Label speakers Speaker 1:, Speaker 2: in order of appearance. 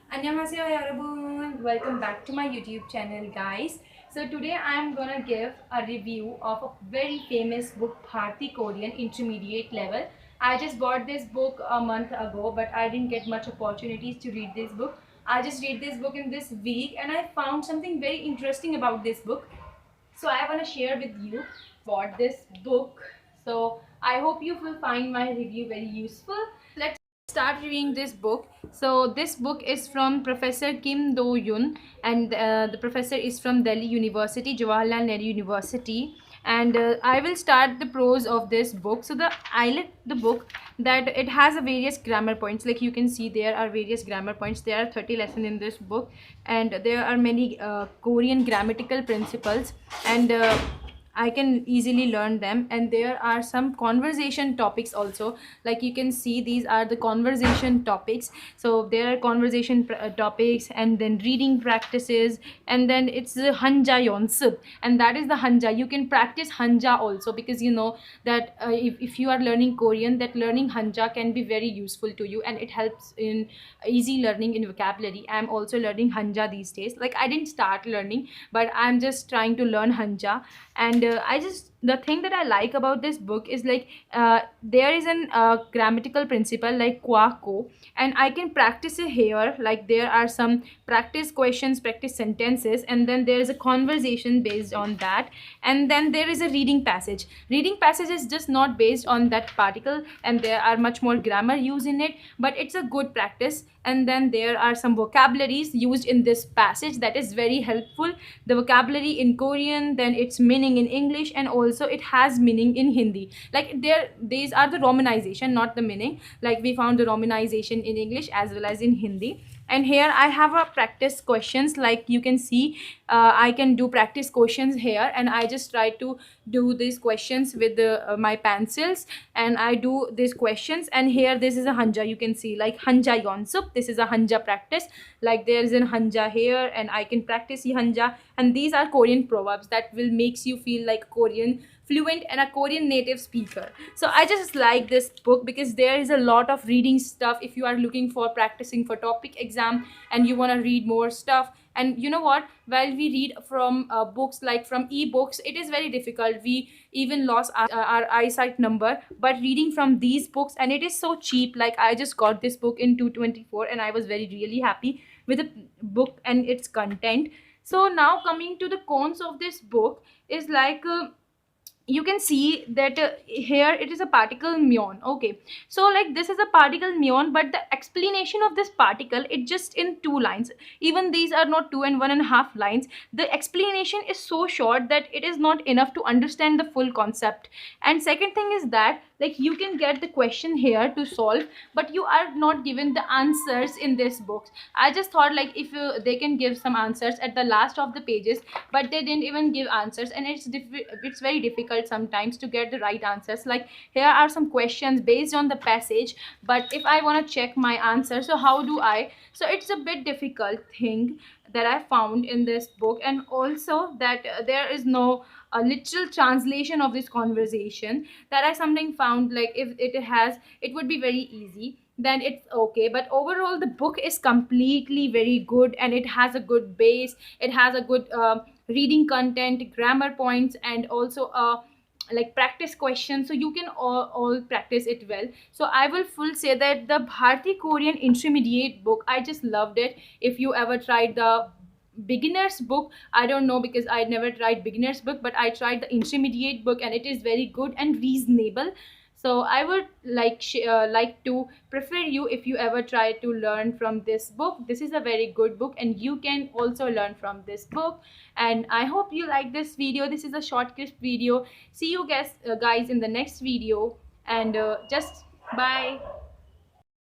Speaker 1: 안녕하세요 여러분. Welcome back to my YouTube channel guys. So today I am gonna give a review of a very famous book, Bharti Korean Intermediate Level. I just bought this book a month ago, but I didn't get much opportunities to read this book. I just read this book in this week and I found something very interesting about this book. So I want to share with you about this book. So I hope you will find my review very useful. Let's start reading this book. So this book is from Professor Kim Do Yoon, and the professor is from Delhi University, Jawaharlal Nehru University. And I will start the prose of this book. So I like the book that it has a various grammar points. Like you can see, there are various grammar points. There are 30 lessons in this book, and there are many Korean grammatical principles, and I can easily learn them. And there are some conversation topics also. Like you can see, these are the conversation topics. So there are conversation topics, and then reading practices, and then it's the hanja yonsub, and that is the hanja. You can practice hanja also, because you know that if you are learning Korean, that learning hanja can be very useful to you, and it helps in easy learning in vocabulary. I'm also learning hanja these days. Like I didn't start learning, but I'm just trying to learn hanja. And I just, the thing that I like about this book is like there is an grammatical principle like qua ko, and I can practice it here. Like there are some practice questions, practice sentences, and then there is a conversation based on that. And then there is a reading passage. Reading passage is just not based on that particle, and there are much more grammar used in it, but it's a good practice. And then there are some vocabularies used in this passage that is very helpful. The vocabulary in Korean, then its meaning in English, and also it has meaning in Hindi. Like these are the romanization, not the meaning. Like we found the romanization in English as well as in Hindi. And here I have a practice questions. Like you can see, I can do practice questions here, and I just try to do these questions with my pencils, and I do these questions. And here this is a hanja. You can see like hanja yonsup, this is a hanja practice. Like there is an hanja here, and I can practice the hanja. And these are Korean proverbs that will makes you feel like Korean fluent and a Korean native speaker. So I just like this book because there is a lot of reading stuff if you are looking for practicing for topic exam and you want to read more stuff. And you know what, while we read from books, like from e-books, it is very difficult. We even lost our eyesight number, but reading from these books, and it is so cheap. Like I just got this book in 224, and I was very really happy with the book and its content. So now coming to the cons of this book is like you can see that here it is a particle muon. Okay, so like this is a particle muon, but the explanation of this particle, it just in 2 lines. Even these are not 2 and 1.5 lines. The explanation is so short that it is not enough to understand the full concept. And second thing is that like you can get the question here to solve, but you are not given the answers in this book. I just thought like if they can give some answers at the last of the pages, but they didn't even give answers. And it's very difficult sometimes to get the right answers. Like here are some questions based on the passage, but if I want to check my answer, so how do I? So it's a bit difficult thing that I found in this book. And also that there is no a literal translation of this conversation, that I something found. Like if it has, it would be very easy, then it's okay. But overall the book is completely very good, and it has a good base. It has a good reading content, grammar points, and also like practice questions, so you can all practice it well. So I will full say that the Bharti Korean intermediate book, I just loved it. If you ever tried the beginners book, I don't know, because I never tried beginners book, but I tried the intermediate book, and it is very good and reasonable. So I would like to prefer you, if you ever try to learn from this book, this is a very good book, and you can also learn from this book. And I hope you like this video. This is a short crisp video. See you guys in the next video. And just bye.